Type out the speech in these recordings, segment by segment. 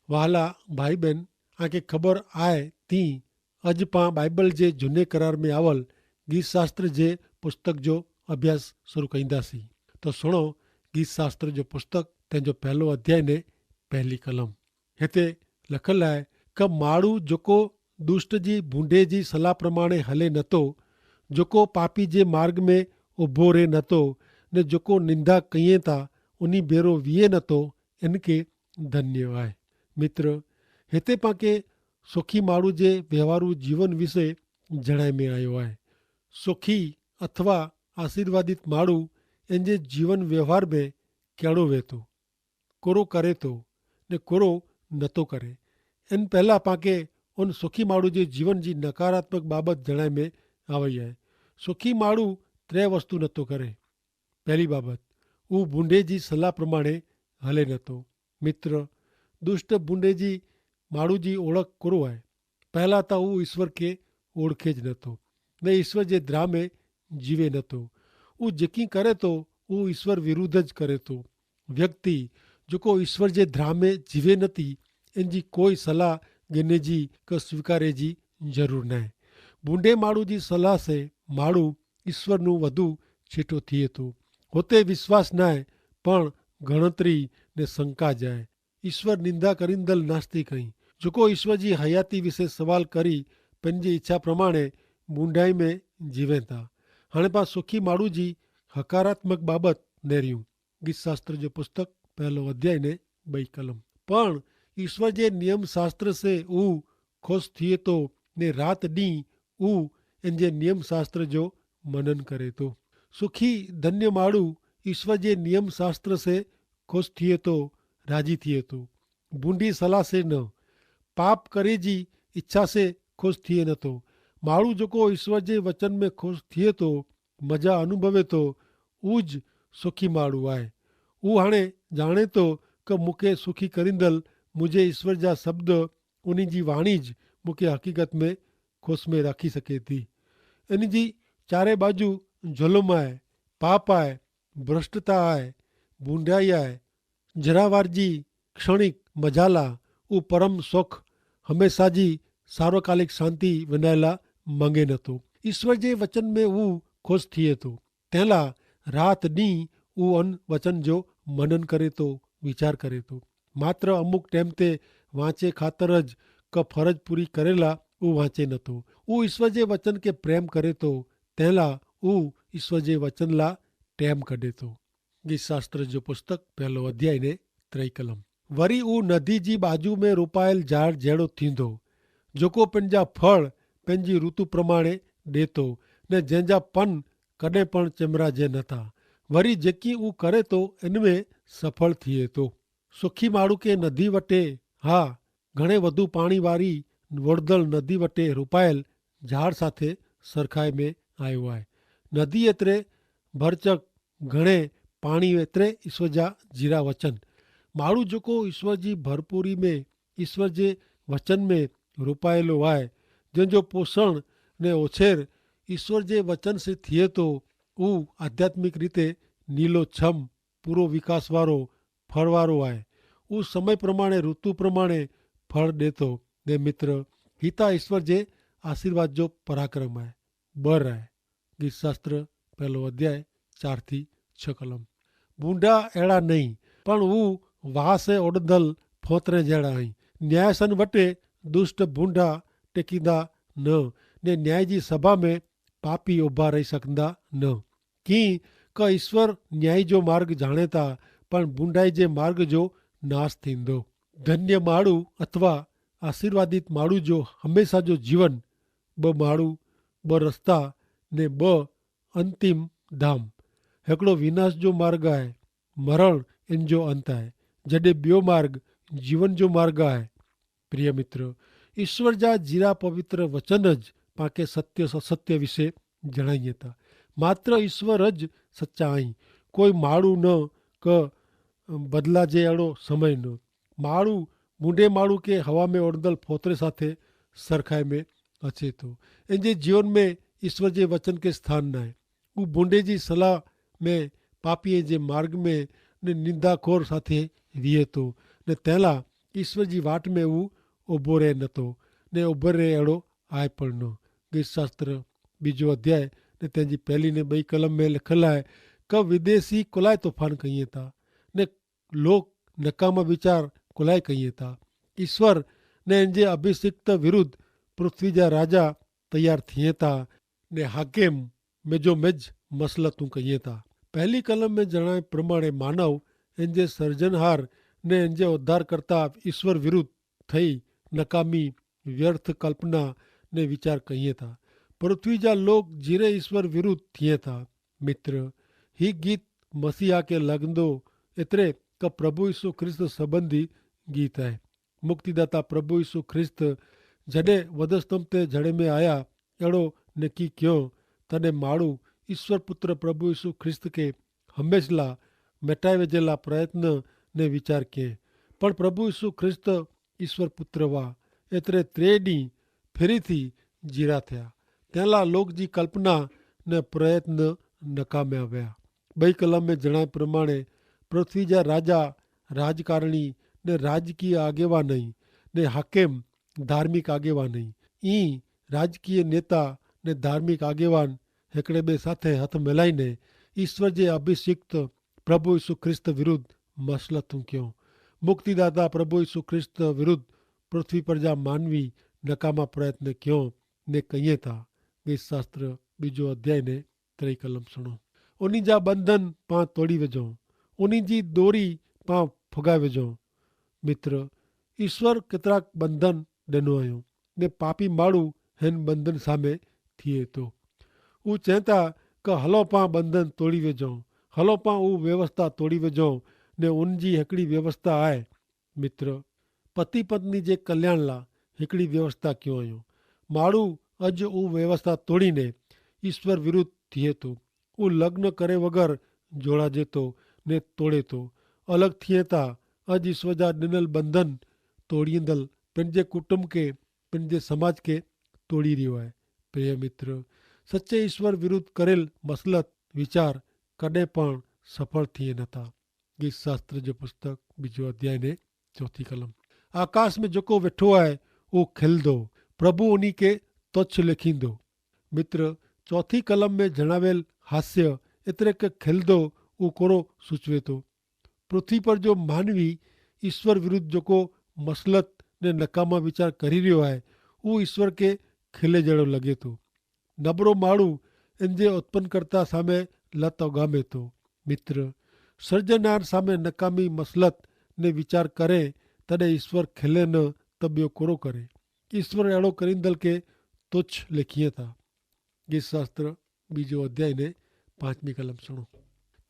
वहाला भाई बहन आके खबर आए थी अज पां बाइबल जे झूने करार में आवल गीत शास्त्र जे पुस्तक जो अभ्यास शुरू कईंदासीं। तो सुनो गीत शास्त्र जो पुस्तक तंहिंजो पहलो अध्याय ने पहली कलम। हिते लखल आहे क माण्हू जेको दुष्ट जी बूंडे जी सलाह प्रमाणे हले नथो, जेको पापी जे मार्ग में उभो रहे नथो ने जेको निंदा कईं था उनी भेरो वीहे नथो, इनके धन्य आहे। मित्र, हिते पाके सुखी माण्हू जे व्यवहारू जीवन विषय जणाए में आयो आहे। सुखी अथवा आशीर्वादित माण्हू इन जे जीवन व्यवहार में कहिड़ो वे थो, कोरो करे थो ने कोरो नथो करे। इन पहला पाके उन सुखी माण्हू जे जीवन जी नकारात्मक बाबत जणाए में आई आहे। सुखी माण्हू त्रै वस्तु नथो करे। पहली बाबत, हू बूंडे जी सलाह प्रमाणे हले नथो। मित्र, दुष्ट बूंडे जी माण्हू जी ओळख कोरो आहे। पहला त हू ईश्वर खे ओळखे ज नथो ने ईश्वर जे द्राह में जीवे नथो। हू जेकी करे थो हू ईश्वर विरुद्ध ज करे थो। व्यक्ति जेको ईश्वर जे द्राह में जीवे नथी, इन जी कोई सलाह गिने जी क स्वीकारे जी ज़रूर न आहे। बूंडे माण्हू जी सलाह से माण्हू ईश्वर नू वधु छीटो थिए थो। हुते विश्वास न आहे पण गणतरी ने शंका ज आहे। ईश्वर निंदा करींदल नास्तिक आई जेको ईश्वर जी हयाती विषय सवाल करी पंहिंजी इच्छा प्रमाणे बूंडाई में जीवे था। हाणे पाण सुखी माण्हू जी हकारात्मक बाबत नेरियूं। गीत शास्त्र जो पुस्तक पहलो अध्याय ने 2 कलम। पण ईश्वर जे नियम शास्त्र से ऊ खुश थिए तो ने रात डी ऊ इन जे नियम शास्त्र जो मनन करे तो। सुखी धन्य माण्हू ईश्वर जे नियम शास्त्र से खुश थिए तो, राजी थिए तो। बूंडी सलाह से न, पाप करे जी इच्छा से खुश थिए नथो। माण्हू जेको ईश्वर जे वचन में खुश थिए तो, मज़ा अनुभवे तो, उज सुखी माण्हू आहे। हू हाणे ॼाणे तो क मूंखे सुखी करींदल मुंहिंजे ईश्वर जा शब्द, उन जी वाणी ज मूंखे हक़ीक़त में खुश में रखी सघे थी। इन जी चारे बाजू ज़ुल्म आहे, पाप आहे, भ्रष्टता आहे, बूंडाई आहे, जरावार जी क्षणिक मजाला, ऊ परम सुख हमेशा जी सार्वकालिक शांति विनायला मंगे नथो। ईश्वर जे वचन में ऊ खुश थिए थो। तंहिंला रात ॾींहुं ऊ उन वचन जो मनन करे थो, वीचार करे थो। मात्र अमुक टाइम ते वांचे ख़ातिर ज क फर्ज पूरी करेला ऊ वांचे नथो। ऊ ईश्वर जे वचन खे प्रेम करे थो, तंहिंला ऊ ईश्वर जे वचन ला टाइम कढे थो। गीत शास्त्र जो पुस्तक पहलो अध्याय ने 3 कलम। वरी ऊ नदी जी बाजू में रोपायल झाड़ जहिड़ो थींदो, जेको पंहिंजा फल पंहिंजी ऋतु प्रमाणे ॾे थो ने जंहिंजा पन कॾहिं पण चिमराजे नथा। वरी जेकी ऊ करे थो इन में सफल थिए थो। सुखी माण्हू खे नदी वटे, हा, घणे वधु पाणी वारी वड़दल नदी वटे रोपायल झाड़ साथे सरखाए में आयो आहे। नदी एतिरे भरचक, घणे पाणी एतिरे ईश्वर जा जीरा वचन। माण्हू जेको ईश्वर जी भरपूरी में ईश्वर जे वचन में रोपायलो आहे, जंहिंजो पोषण ने उछेर ईश्वर जे वचन से थिए थो, ऊ आध्यात्मिक रीते नीलो छम, पूरो विकास वारो, फळ वारो आहे। ऊ समय प्रमाणे, ऋतु प्रमाणे फळ ॾे थो। ने मित्र, हिता ईश्वर जे आशीर्वाद जो पराक्रम आहे, बर आहे। गीत शास्त्र पहलो अध्याय 4 થી 6 कलम। बूंडा अहिड़ा नहीं, पण हू वाह से उड़ंदल फोतरे जहिड़ा आहिनि। न्यायसन वटे दुष्ट बूंडा टिकींदा न, ने न्याय जी सभा में पापी उभा रही सघंदा न। कीअं क ईश्वर न्याय जो मार्ग ॼाणे था, पण बूंडाई जे मार्ग जो नाश थींदो। धन्य माण्हू अथवा आशीर्वादित माण्हू जो हमेशा जो जीवन ॿ माण्हू, ॿ रस्ता ने ॿ अंतिम धाम। हिकिड़ो विनाश जो मार्ग आहे, मरण इन जो अंत आहे, जॾहिं ॿियो मार्ग जीवन जो मार्ग आहे। प्रिय मित्र, ईश्वर जा जीरा पवित्र वचन ज पाके सत्य सत्य विषय जणाइए था। मात्र ईश्वर ज सच्चा आहीं, कोई माण्हू न क बदला जे अहिड़ो समय न। माण्हू बूंडे माण्हू खे हवा में उड़ंदल फोतरे साथे सरखाए में अचे थो। इन जे जीवन में ईश्वर जे वचन खे स्थान न आहे। हू बूंडे जी सलाह में, पापीअ जे मार्ग में ने निंदाखोर साथे वीहे थो, ने तंहिंला ईश्वर जी वाट में वो ऊभो रहे नथो ने ऊभो रहे अहिड़ो आहे पण न। गीत शास्त्र बीजो अध्याय ने तंहिंजी पहली ने 2 कलम में लिखियलु आहे क विदेशी कुलाए तूफान कईं था ने लोक नकामा विचार कुलाए कईं था। ईश्वर ने इन जे अभिषिक्त विरुद्ध पृथ्वी जा राजा तैयार थिए था ने हाकिम मेजोमेज मसलतूं कईं था। पहली कलम में जणाए प्रमाणे मानव इन जे सर्जनहार ने इन जे उद्धारकर्ता ईश्वर विरुद्ध थई नकामी व्यर्थ कल्पना ने विचार कईं था। पृथ्वी जा लोग जीरे ईश्वर विरुद्ध थिए था। मित्र, ही गीत मसीहा के लगंदो एतिरे क प्रभु यीशु ख्रिस्त संबंधी गीत है। मुक्तिदाता प्रभु यीशु ख्रिस्त जॾहिं वधस्तंभ ते जड़े में आया अहिड़ो नकी कयो तॾहिं माण्हू ईश्वर पुत्र प्रभु यीशु ख्रिस्त के हमेशह ला मिटाए वेझे ला प्रयत्न ने वीचार कयईं। पण प्रभु यीशु ख्रिस्त ईश्वर पुत्र हुआ एतिरे 3 ॾींहं फिरी थी जीरा थिया। तंहिं लाइ लोक जी कल्पना ने प्रयत्न नकामिया विया। 2 कलम में जणाए प्रमाणे पृथ्वी जा राजा राजकारणी ने राजकीय आगेवानी ने हाकिम धार्मिक आगेवानी ई राजकीय नेता ने धार्मिक आगेवान हिकिड़े ॿिए साथे हथ मिलाईने ईश्वर जे अभिषिक्त प्रभु यीशु ख्रिस्त विरुद्ध मसलतूं कयूं। मुक्तिदाता प्रभु यीशु ख्रिस्त विरुद्ध पृथ्वी पर जा मानवी नकामा प्रयत्न कयूं ने कईं था। गीत शास्त्र बीजो अध्याय ने 3 कलम सुनो। उन्हीं जा बंधन पां तोड़ी वेझो, उन्हीं जी दोरी पां फुगाए वेझो। मित्र, ईश्वर केतिरा बंधन ॾिनो आहियूं ने पापी माण्हू हिन बंधन सामे थिए थो। हू चवनि था क हलो पां बंधन तोड़ी वेझो, हलो पां उहा व्यवस्था तोड़ी वेझो ने उन जी हिकिड़ी व्यवस्था आहे। मित्र, पति पत्नी जे कल्याण लाइ हिकिड़ी व्यवस्था कयूं आहियूं। माण्हू अॼु उहा व्यवस्था तोड़ीने ईश्वर विरुद्ध थिए थो। उहो लग्न करे वग़ैरह जोड़ाजे थो ने तोड़े थो, अलॻि थिए था। अॼु ईश्वर जा ॾिनल बंधन तोड़ींदल पंहिंजे कुटुंब के पंहिंजे समाज के तोड़ी रहियो आहे। प्रिय मित्र, सचे ईश्वर विरुद्ध करेल मसलत वीचार कॾहिं पण सफल थिए नथा। गीत शास्त्र जो पुस्तक बीजो अध्याय ने 4 कलम। आकाश में जेको वेठो आहे उहो खिलंदो, प्रभु उन्हीं के तुच्छ लिखींदो। मित्र, 4 कलम में जणावेल हास्य एतिरे के खिलंदो उहो कोड़ो सूचवे थो। पृथ्वी पर जो मानवी ईश्वर विरुद्ध जेको मसलत ने नकामा वीचार करी रहियो आहे उहो ईश्वर के खिले जहिड़ो लॻे थो। नबरो माण्हू इन जे उत्पन्नकर्ता सामे लत उगामे थो। मित्र, सर्जनार सामे नकामी मसलत ने वीचार करे तॾहिं ईश्वर खिले न त ॿियो कोड़ो करे। ईश्वर अहिड़ो करींदल के तुच्छ लिखीअ था। गीत शास्त्र बीजो अध्याय ने 5 कलम सुनो।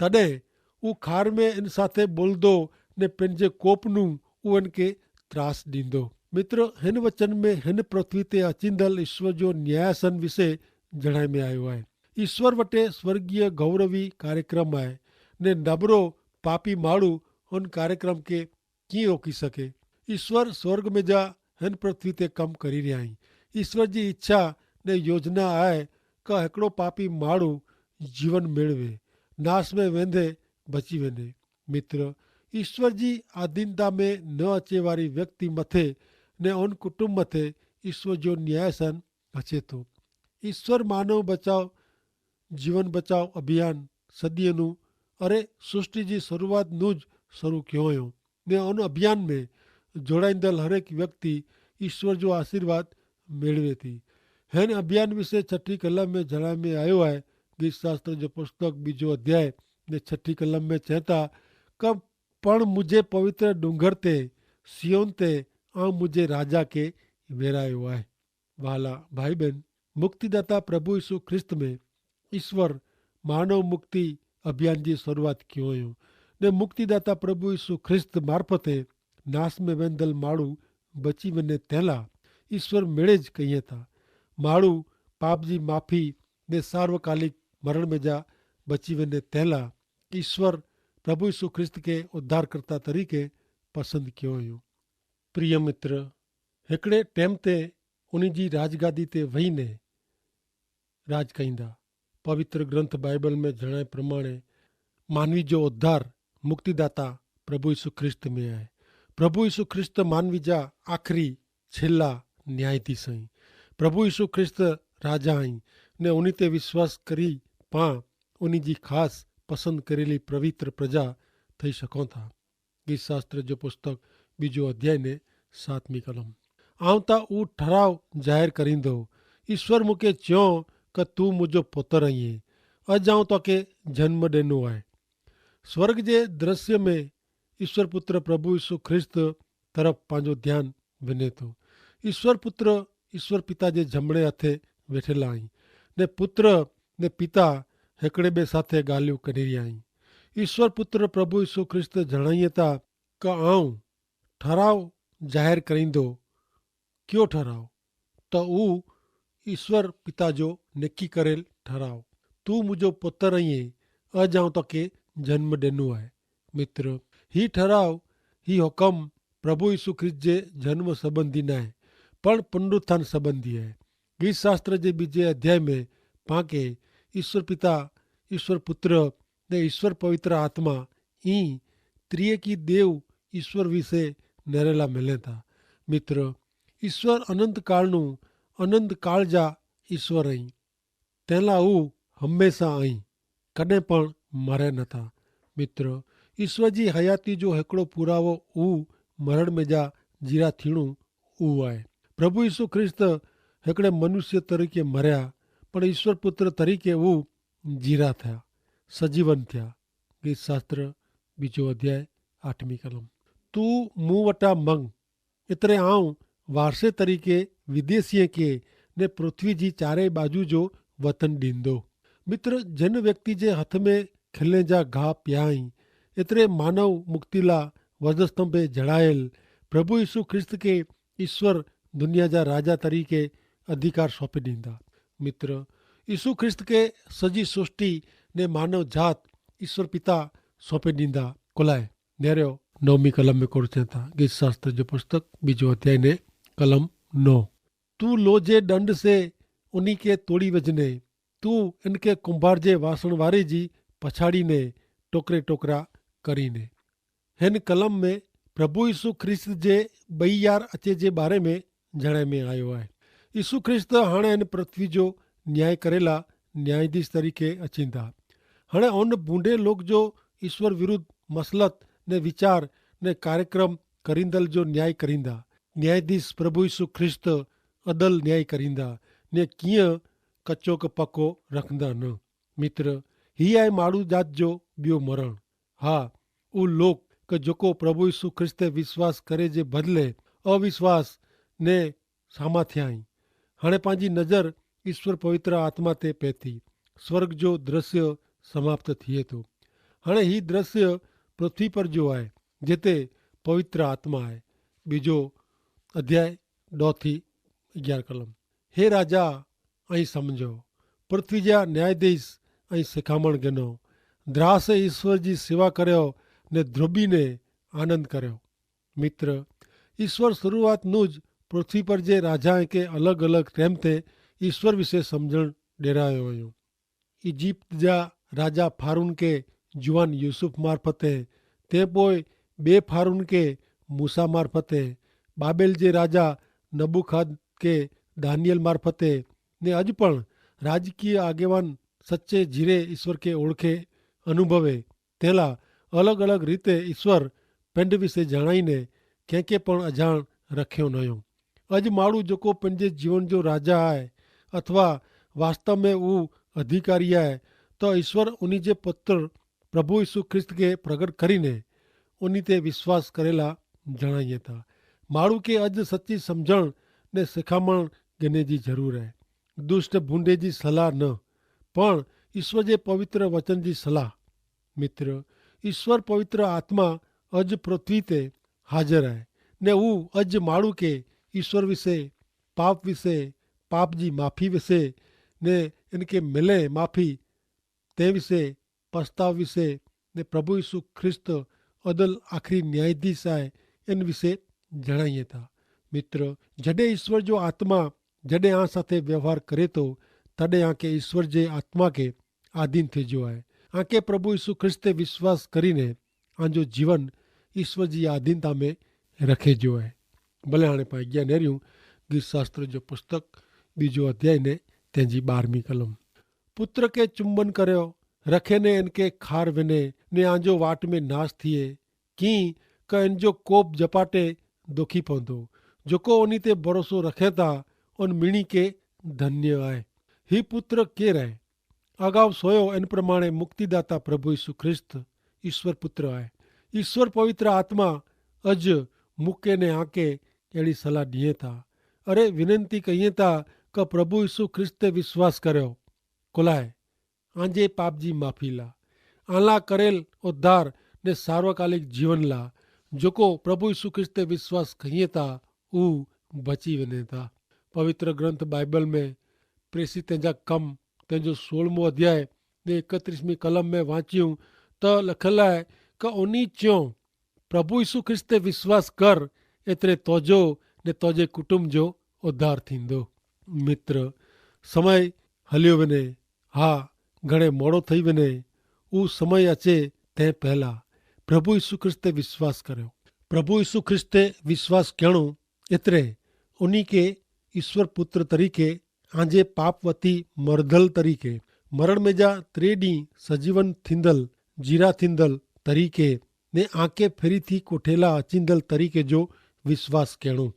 तॾहिं उहो खार में इन साथे बोलंदो ने पंहिंजे कोपनूं उन्हनि खे त्रास ॾींदो। मित्र, हिन वचन में हिन पृथ्वी ते अचींदल ईश्वर जो न्यायसन विषय जणाए में आयो आहे। ईश्वर वटि स्वर्गीय गौरवी कार्यक्रम आहे ने नबरो पापी माण्हू उन कार्यक्रम के कीअं रोकी सके। ईश्वर स्वर्ग में जा हिन पृथ्वी ते कमु करी रहिया आहिनि। ईश्वर जी इच्छा ने योजना आहे क हिकिड़ो पापी माण्हू जीवन मेળવે, नाश में वेंदे बची वञे। मित्र, ईश्वर जी आधीनता में न अचे वारी व्यक्ति मथे ने उन कुटुंब मथे ईश्वर जो न्यायसन अचे थो। ईश्वर मानव बचाव जीवन बचाव अभियान सदीअ अरे सृष्टि जी शुरूआत नूं शुरू कयो हुयो ने उन अभियान में जोड़ाईंदल हरेक व्यक्ति ईश्वर जो आशीर्वाद मेળવે थी। हिन अभियान विषय 6 कलम में जणाए में आयो आहे। गीत शास्त्र जो पुस्तक बीजो अध्याय ने 6 कलम में चए था क पण मुझे पवित्र डूंगर ते सियोन ते ऐं मुझे राजा के वेरायो आहे। वाला भाई बहन, मुक्तिदाता प्रभु यीशु ख्रिस्त में ईश्वर मानव मुक्ति अभियान जी शुरूआत कयो हुयो ने मुक्तिदाता प्रभु यीशु ख्रिस्त मार्फते नाश में वेंदल माण्हू बची वञे तंहिं ईश्वर मेड़ेज कईं था। माण्हू पाप जी माफ़ी ने सार्वकालिक मरण में जा बची वञे तंहिं ईश्वर प्रभु यीशु ख्रिस्त के उद्धारकर्ता तरीक़े पसंदि कयो हुयो। प्रिय मित्र, हिकिड़े टाइम ते उन जी राजगादी ते वेहीने राज कईंदा। पवित्र ग्रंथ बाइबल में जणाए प्रमाणे मानवी जो उद्धार मुक्तिदाता प्रभु यीशु ख्रिस्त में आहे। પ્રભુ ઈસુ ખ્રિસ્ત માનવી જા આખરી છેલ્લા ન્યાયાધીશ અહીં। પ્રભુ ઈસુ ખ્રિસ્ત રાજા અહીં ને ઉની તે વિશ્વાસ કરી પા ઉની जी ખાસ પસંદ કરેલી પવિત્ર પ્રજા થઈ શકો था। ગીત શાસ્ત્ર जो पुस्तक બીજો અધ્યાય ને 7મી કલમ। આવતા હું ઠરાવ જાહેર કરીંदो ईश्वर मूंखे चयो કે તું मुंहिंजो पुत्र आहीं अॼु आउं तोखे जन्म ॾिनो आहे। स्वर्ग जे दृश्य में ईश्वर पुत्र प्रभु यीशु ख्रिस्त तरफ़ पंहिंजो ध्यानु वञे थो। ईश्वर पुत्र ईश्वर पिता जे जमणे हथे वेठेल आहीं ने पुत्र ने पिता हिकिड़े ॿिए साथे ॻाल्हियूं करे रहिया आहिनि। ईश्वर पुत्र प्रभु यीशु ख्रिस्त जणाइए था कि आउं ठराव जाहिर करींदो। कयो ठराव? त हू ईश्वर पिता जो निकी करेल ठराव। तूं मुंहिंजो पुत्र आहीं अॼु आउं तोखे जन्म ॾिनो आहे। मित्र, ही ठराव ही हुकम प्रभु यीशु ख्रिस्त जे जन्म संबंधी न आहे पण पुनरुत्थान संबंधी आहे। गीत शास्त्र जे बीजे अध्याय में पाके ईश्वर पिता, ईश्वर पुत्र ने ईश्वर पवित्र आत्मा ई त्रिएकी देव ईश्वर विશે નરેલા મળે था। મિત્ર, ઈશ્વર અનંત કાળનું અનંત કાળ જા ઈશ્વર અહીં તેલા હું હંમેશા અહીં કॾहिं પણ મરે નथा। મિત્ર, ईश्वर जी हयाती जो हिकिड़ो पुरावो हू मरण में जा जीरा थीणू हू आहे। प्रभु यीशु ख्रिस्त हिकिड़े मनुष्य तरीके मरिया पण ईश्वर पुत्र तरीके हू जीरा थिया, सजीवन थिया। गीत शास्त्र बीजो अध्याय 8મી कलम। तू मूं वटा मंग एतिरे आऊं वारसे तरीके विदेशीअ खे ने पृथ्वी जी चारे बाजू जो वतन ॾींदो। मित्र, जिन व्यक्ति जे हथ में खिले जा घा पिया आहिनि एतिरे मानव मुक्तिला वधस्तंभे जड़ायल प्रभु यीशु ख्रिस्त के ईश्वर दुनिया जा राजा तरीके अधिकार सौंपे ॾींदा। मित्र, यीशु ख्रिस्त के सजी सृष्टि ने मानव जात ईश्वर पिता सौंपे ॾींदा। कुलाए नेरियो 9મી कलम में कोड़ था। गीत शास्त्र जो पुस्तक बीजो अध्याय ने कलम 9। तू लोजे दंड से उन्हीं के तोड़ी वजने, तू इनके कुंभार जे वासण वारे जी पछाड़ी ने टोकरे टोकरा करीने। हिन कलम में प्रभु यीशु ख्रिस्त जे ॿई यार अचे जे बारे में जणे में आयो आहे। यीशु ख्रिस्त हाणे हिन पृथ्वी जो न्याय करेला न्यायाधीश तरीके अचींदा। हाणे उन बूंदे लोग जो ईश्वर विरुद्ध मसलत ने विचार ने कार्यक्रम करींदल जो न्याय करींदा। न्यायाधीश प्रभु यीशु ख्रिस्त अदल न्याय करींदा ने कीअं कचो क पको रखंदा न। मित्र, ही आहे माण्हू जात जो ॿियो मरण। हा, उहो लोक કે જેકો પ્રભુ ઈસુ ખ્રિસ્તે વિશ્વાસ કરે જે બદલે અવિશ્વાસ ને સામા થયા આहिनि। हाणे पंहिंजी नज़र ईश्वर पवित्र आत्मा ते पए थी। स्वर्ग जो दृश्य समाप्त थिए थो। हाणे ही दृश्य पृथ्वी पर जो आहे जिते पवित्र आत्मा आहे। बीजो अध्याय 2-11 कलम। हे राजा ऐं सम्झो, पृथ्वी जा न्यायाधीश ऐं सिखामण गिनो, द्रास ईश्वर जी सेवा करियो ने ध्रुबीने आनंद करियो। मित्र, ईश्वर शुरुआत નું જ પૃથ્વી પર જે રાજાએ કે અલગ અલગ ટેમ તે ઈશ્વર વિશે સમજણ ડેરાયો हुयो। इजिप्त जा राजा फारून के जुआन यूसुफ मार्फते, ते पोइ ॿिए फारून के मूसा मार्फते, बाबेल जे राजा नबुखाद के दानियल मार्फते ने अॼु पण राजकीय આગેવાન सच्चे जीरे ईश्वर के ओळखे अनुभवे तेला अलग अलग रीते ईश्वर पिंड विषे जणाईने कंहिंखे पण अजाण रखियो न हुयो। अॼु माण्हू जेको पंहिंजे जीवन जो राजा आहे अथवा वास्तव में हू अधिकारी आहे त ईश्वर उन जे पुत्र प्रभु यीशु ख्रिस्त खे प्रगट करीने उन ते विश्वास करेला जणाइए था। माण्हू खे अॼु सची सम्झण ने सिखामण गिने जी ज़रूरत आहे। दुष्ट बूंदे जी सलाह न पण ईश्वर जे पवित्र वचन जी सलाह। मित्र, ईश्वर पवित्र आत्मा अॼु पृथ्वी ते हाज़िर आहे ने हू अॼु माण्हू खे ईश्वर विषे, पाप विषे, पाप जी माफ़ी विषे ने इनके मिले माफ़ी ते विषे, पछताव विषे ने प्रभु यीशु ख्रिस्त अदल आखिरी न्यायाधीश आहे इन विषे जणाइए था। मित्र, जॾहिं ईश्वर जो आत्मा जॾहिं आ साथे व्यवहार करे थो तॾहिं आके ईश्वर जे आत्मा के आधीन थिजो आहे। आके प्रभु यीशु ख्रिस्त ते विश्वास करीने आंजो जीवन ईश्वर जी आधीनता में रखे जो है। भले हाणे पाण अॻियां नेरियूं गीत शास्त्र जो पुस्तक 2 अध्याय ने तंहिंजी 12वीं कलम। पुत्र के चुंबन करियो रखे ने इनके खार विने ने आंजो वाट में नाश थिए कीं क इनजो कोप जपाटे दुखी पवंदो जेको उन्ही ते भरोसो रखे था उन मीणी के धन्य आहे। ही पुत्र केर आहे? अगाउ सोयो इन प्रमाणे मुक्तिदाता प्रभु यीशु ख्रिस्त ईश्वर पुत्र आहे। ईश्वर पवित्र आत्मा अज मूंखे ने आके अहिड़ी सलाह ॾिए था। अरे विनंती कईं था क प्रभु यीशु ख्रिस्त ते विश्वास करियो कुलाए आंजे पाप जी माफ़ी ला आला करेल उद्धार ने सार्वकालिक जीवन ला जेको प्रभु यीशु ख्रिस्त ते विश्वास कईं था ऊ बची वञे था। पवित्र ग्रंथ बाइबल में प्रेसित तंहिंजा कम तंहिंजो 16 अध्याय ने 31वीं कलम में वाचियूं त लिखियलु आहे क उन्ही चयो प्रभु यीशु ख्रिस्त ते विश्वास कर एतिरे तोजो ने तोजे कुटुंब जो उद्धार थींदो। मित्र समय हलियो वञे, हा घणे मोड़ो थी वञे, ऊ समय अचे तंहिं पहला प्रभु यीशु ख्रिस्त ते विश्वास करियो। प्रभु यीशु ख्रिस्त ते विश्वास करणो एतिरे उन्ही के ईश्वर पुत्र तरीके आंजे पाप वती मरदल तरीके मरण में जा 3 ॾींहं सजीवन थींदल जीरा थींदल तरीके ने आंके फेरी थी कोठेला अचींदल तरीके जो विश्वास करणो।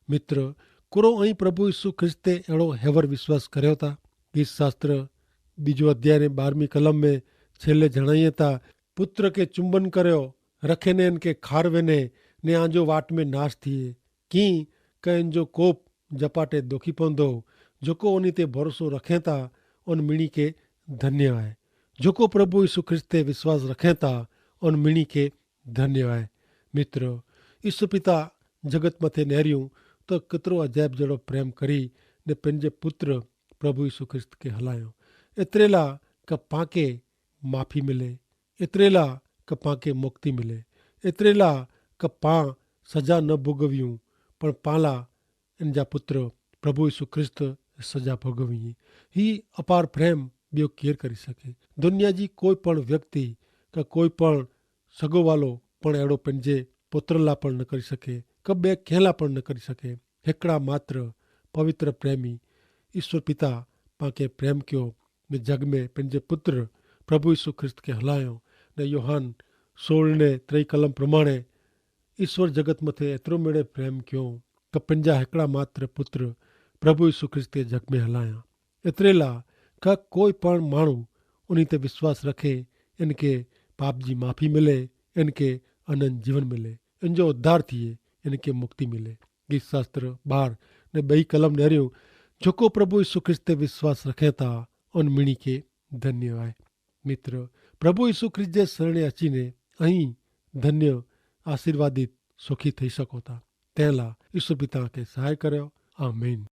मित्र कुरो ऐं प्रभु यीशु ख्रिस्त ते अहिड़ो हैवर विश्वास करियो था। गीत शास्त्र 2 अध्याय ने 12वीं कलम में छेले जणाइए था पुत्र के चुंबन करियो रखे ने इनके खार वेने ने आंजो वाट में नाश थिए कीं क इनजो कोप जपाटे दुखी पवंदो जेको उन्ही ते भरोसो रखे था उन मीणी के धन्य आहे। जेको प्रभु यीशु ख्रिस्त ते विश्वास रखे था उन मीणी के धन्य आहे। मित्र ईश्वर पिता जगत मथे नेरियूं त केतिरो अजायब जहिड़ो प्रेम करी ने पंहिंजे पुत्र प्रभु यीशु ख्रिस्त खे हलायो एतिरे ला क पांखे माफ़ी मिले, एतिरे ला क पांखे मुक्ति मिले, एतिरे ला क पां सजा न भोगवियूं पण पाला इन जा पुत्र प्रभु यीशु ख्रिस्त सजा भोगवी। ही अपार प्रेम ॿियो केरु करे सघे? दुनिया जी कोई पण व्यक्ति का कोई पण सॻो वालो पण अहिड़ो पंहिंजे पुत्र ला पण न करे सघे क ॿिए कंहिं ला पण न करे सघे। हिकिड़ा मात्र पवित्र प्रेमी ईश्वर पिता पांखे प्रेम कयो ने जग में पंहिंजे पुत्र प्रभु यीशु ख्रिस्त खे हलायो ने योहान 16 ने 3 कलम प्रमाणे ईश्वर जगत मथे एतिरो मेड़े प्रेम कयो त पंहिंजा हिकिड़ा मात्र पुत्र प्रभु यीशु ख्रिस्त खे जग में हलाया एतिरे ला का कोई पण माण्हू उन्ही ते विश्वास रखे इनके पाप जी माफ़ी मिले, इनके अनंत जीवन मिले, इनजो उद्धार थिए, इनके मुक्ति मिले। गीत शास्त्र 12 ने 2 कलम नेरियूं जेको प्रभु यीशु ख्रिस्त ते विश्वास रखे था उन मीणी के धन्य आहे। मित्र प्रभु यीशु ख्रिस्त जे शरणे अचीने ऐं धन्य आशीर्वादित सुखी थी सको था। तंहिं लाइ ईश्वर पिता खे सहाय करियो। आमीन।